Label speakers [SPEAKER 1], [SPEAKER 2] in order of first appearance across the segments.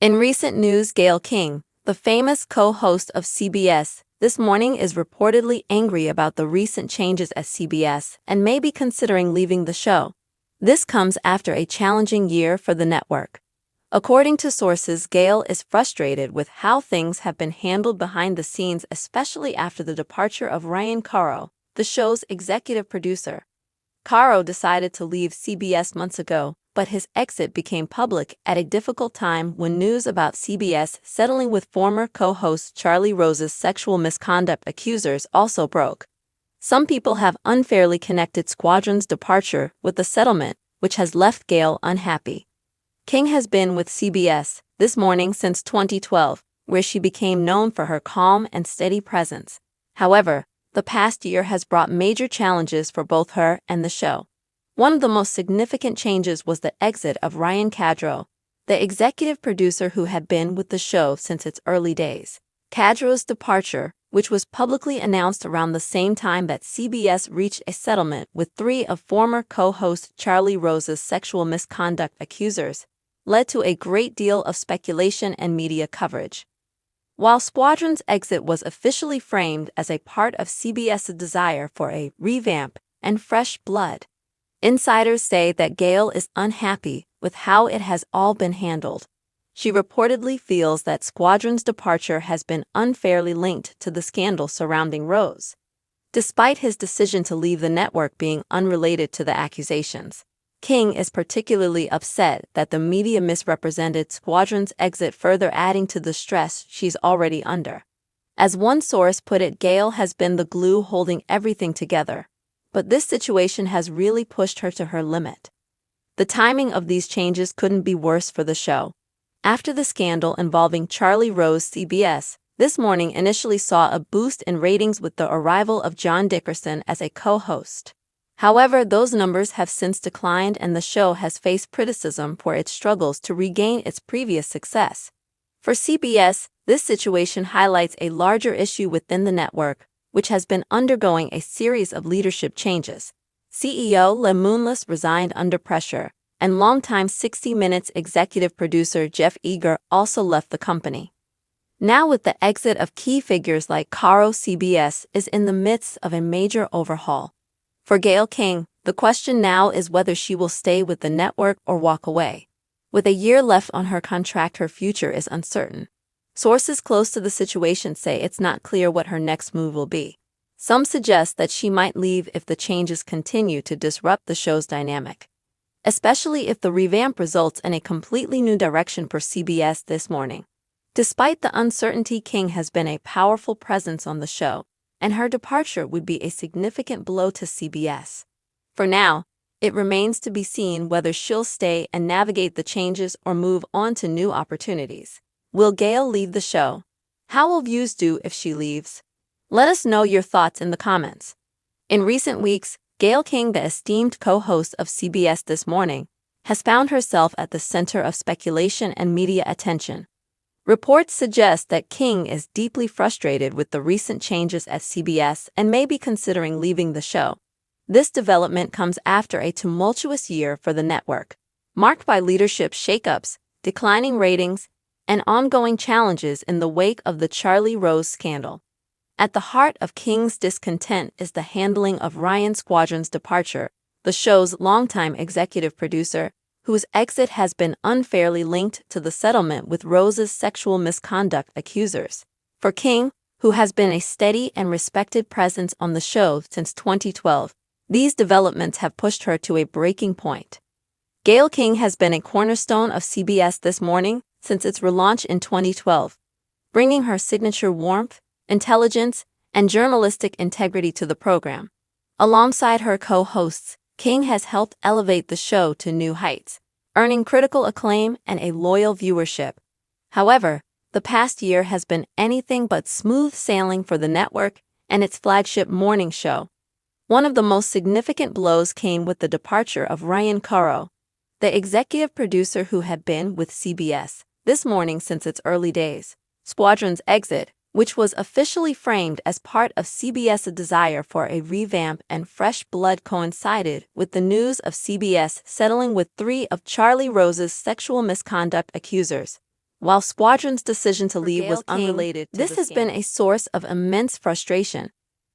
[SPEAKER 1] In recent news, Gayle King, the famous co-host of CBS, this morning is reportedly angry about the recent changes at CBS and may be considering leaving the show. This comes after a challenging year for the network. According to sources, Gayle is frustrated with how things have been handled behind the scenes, especially after the departure of Ryan Caro, the show's executive producer. Caro decided to leave CBS months ago, but his exit became public at a difficult time when news about CBS settling with former co-host Charlie Rose's sexual misconduct accusers also broke. Some people have unfairly connected Squadron's departure with the settlement, which has left Gayle unhappy. King has been with CBS this morning since 2012, where she became known for her calm and steady presence. However, the past year has brought major challenges for both her and the show. One of the most significant changes was the exit of Ryan Caro, the executive producer who had been with the show since its early days. Caro's departure, which was publicly announced around the same time that CBS reached a settlement with 3 of former co-host Charlie Rose's sexual misconduct accusers, led to a great deal of speculation and media coverage. While Squadron's exit was officially framed as a part of CBS's desire for a revamp and fresh blood, insiders say that Gayle is unhappy with how it has all been handled. She reportedly feels that Squadron's departure has been unfairly linked to the scandal surrounding Rose, despite his decision to leave the network being unrelated to the accusations. King is particularly upset that the media misrepresented Squadron's exit, further adding to the stress she's already under. As one source put it, Gayle has been the glue holding everything together, but this situation has really pushed her to her limit. The timing of these changes couldn't be worse for the show. After the scandal involving Charlie Rose, CBS this morning initially saw a boost in ratings with the arrival of John Dickerson as a co-host. However, those numbers have since declined and the show has faced criticism for its struggles to regain its previous success. For CBS, this situation highlights a larger issue within the network, which has been undergoing a series of leadership changes. CEO Le Moonless resigned under pressure, and longtime 60 Minutes executive producer Jeff Eager also left the company. Now, with the exit of key figures like Caro, CBS is in the midst of a major overhaul. For Gayle King, the question now is whether she will stay with the network or walk away. With a year left on her contract, her future is uncertain. Sources close to the situation say it's not clear what her next move will be. Some suggest that she might leave if the changes continue to disrupt the show's dynamic, especially if the revamp results in a completely new direction for CBS this morning. Despite the uncertainty, King has been a powerful presence on the show, and her departure would be a significant blow to CBS. For now, it remains to be seen whether she'll stay and navigate the changes or move on to new opportunities. Will Gayle leave the show? How will views do if she leaves? Let us know your thoughts in the comments. In recent weeks, Gayle King, the esteemed co-host of CBS This Morning, has found herself at the center of speculation and media attention. Reports suggest that King is deeply frustrated with the recent changes at CBS and may be considering leaving the show. This development comes after a tumultuous year for the network, marked by leadership shakeups, declining ratings, and ongoing challenges in the wake of the Charlie Rose scandal. At the heart of King's discontent is the handling of Ryan Squadron's departure, the show's longtime executive producer, whose exit has been unfairly linked to the settlement with Rose's sexual misconduct accusers. For King, who has been a steady and respected presence on the show since 2012, these developments have pushed her to a breaking point. Gayle King has been a cornerstone of CBS This Morning since its relaunch in 2012, bringing her signature warmth, intelligence, and journalistic integrity to the program. Alongside her co-hosts, King has helped elevate the show to new heights, earning critical acclaim and a loyal viewership. However, the past year has been anything but smooth sailing for the network and its flagship morning show. One of the most significant blows came with the departure of Ryan Caro, the executive producer who had been with CBS This Morning since its early days. Squadron's exit, which was officially framed as part of CBS's desire for a revamp and fresh blood, coincided with the news of CBS settling with 3 of Charlie Rose's sexual misconduct accusers, while Squadron's decision to
[SPEAKER 2] For
[SPEAKER 1] leave was
[SPEAKER 2] Gayle King,
[SPEAKER 1] unrelated to
[SPEAKER 2] this
[SPEAKER 1] the
[SPEAKER 2] has been
[SPEAKER 1] scandal. This has been a source of immense frustration.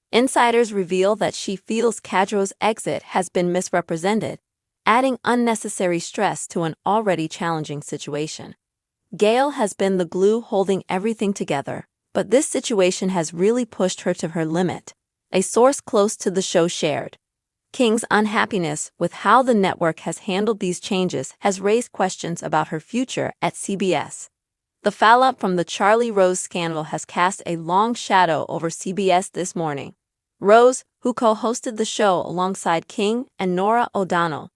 [SPEAKER 1] Insiders reveal that she feels Khadro's exit has been misrepresented, adding unnecessary stress to an already challenging situation. Gayle has been the glue holding everything together, but this situation has really pushed her to her limit, a source close to the show shared. King's unhappiness with how the network has handled these changes has raised questions about her future at CBS. The fallout from the Charlie Rose scandal has cast a long shadow over CBS this morning. Rose, who co-hosted the show alongside King and Norah O'Donnell,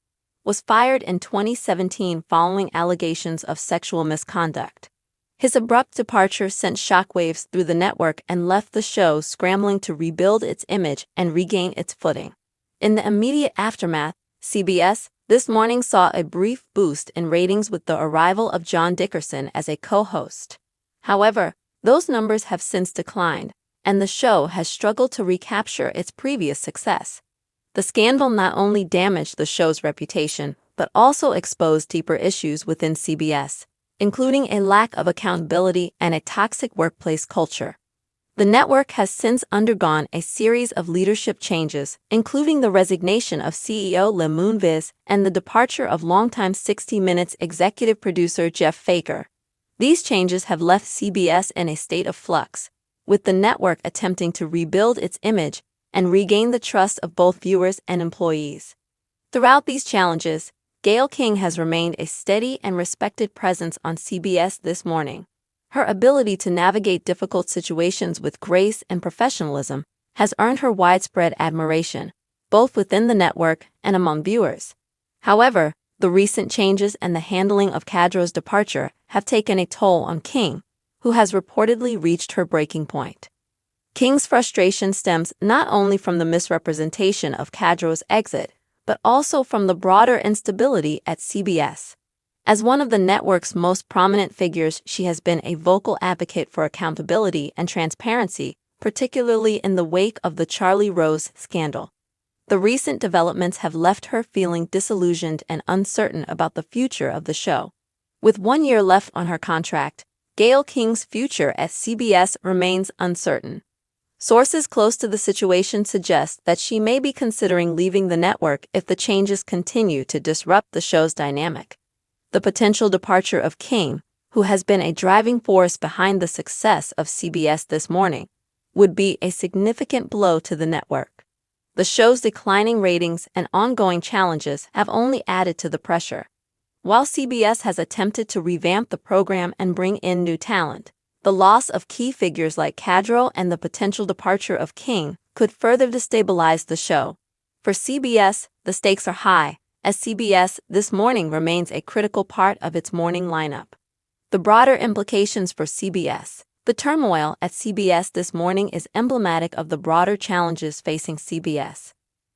[SPEAKER 1] was fired in 2017 following allegations of sexual misconduct. His abrupt departure sent shockwaves through the network and left the show scrambling to rebuild its image and regain its footing. In the immediate aftermath, CBS this morning saw a brief boost in ratings with the arrival of John Dickerson as a co-host. However, those numbers have since declined, and the show has struggled to recapture its previous success. The scandal not only damaged the show's reputation, but also exposed deeper issues within CBS, including a lack of accountability and a toxic workplace culture. The network has since undergone a series of leadership changes, including the resignation of CEO Le Moonves and the departure of longtime 60 Minutes executive producer Jeff Faker. These changes have left CBS in a state of flux, with the network attempting to rebuild its image and regain the trust of both viewers and employees. Throughout these challenges, Gayle King has remained a steady and respected presence on CBS this morning. Her ability to navigate difficult situations with grace and professionalism has earned her widespread admiration, both within the network and among viewers. However, the recent changes and the handling of Khadro's departure have taken a toll on King, who has reportedly reached her breaking point. King's frustration stems not only from the misrepresentation of Khadro's exit, but also from the broader instability at CBS. As one of the network's most prominent figures, she has been a vocal advocate for accountability and transparency, particularly in the wake of the Charlie Rose scandal. The recent developments have left her feeling disillusioned and uncertain about the future of the show. With 1 year left on her contract, Gayle King's future at CBS remains uncertain. Sources close to the situation suggest that she may be considering leaving the network if the changes continue to disrupt the show's dynamic. The potential departure of King, who has been a driving force behind the success of CBS this morning, would be a significant blow to the network. The show's declining ratings and ongoing challenges have only added to the pressure. While CBS has attempted to revamp the program and bring in new talent, the loss of key figures like Khadro and the potential departure of King could further destabilize the show. For CBS, the stakes are high, as CBS This Morning remains a critical part of its morning lineup. The broader implications for CBS. The turmoil at CBS This Morning is emblematic of the broader challenges facing CBS.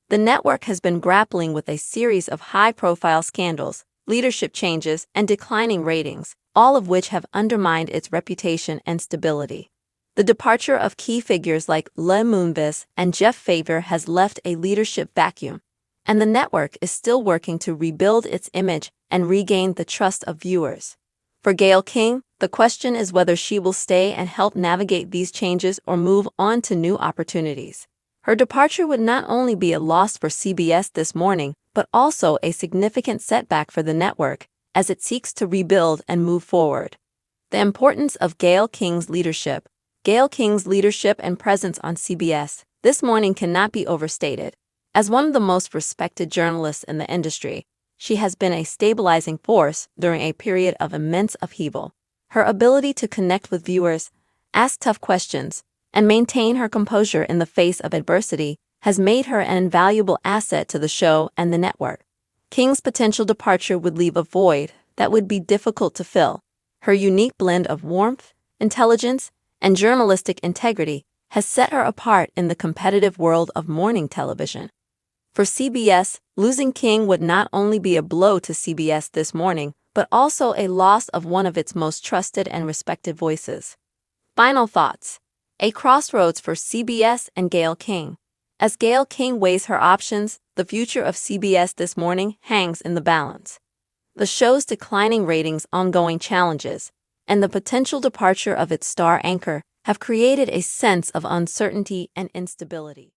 [SPEAKER 1] The network has been grappling with a series of high-profile scandals, leadership changes, and declining ratings, all of which have undermined its reputation and stability. The departure of key figures like Le Moonves and Jeff Faker has left a leadership vacuum, and the network is still working to rebuild its image and regain the trust of viewers. For Gayle King, the question is whether she will stay and help navigate these changes or move on to new opportunities. Her departure would not only be a loss for CBS This Morning, but also a significant setback for the network as it seeks to rebuild and move forward. The importance of Gayle King's leadership. Gayle King's leadership and presence on CBS This Morning cannot be overstated. As one of the most respected journalists in the industry, she has been a stabilizing force during a period of immense upheaval. Her ability to connect with viewers, ask tough questions, and maintain her composure in the face of adversity has made her an invaluable asset to the show and the network. King's potential departure would leave a void that would be difficult to fill. Her unique blend of warmth, intelligence, and journalistic integrity has set her apart in the competitive world of morning television. For CBS, losing King would not only be a blow to CBS This Morning, but also a loss of one of its most trusted and respected voices. Final thoughts. A crossroads for CBS and Gayle King. As Gayle King weighs her options, the future of CBS This Morning hangs in the balance. The show's declining ratings, ongoing challenges, and the potential departure of its star anchor have created a sense of uncertainty and instability.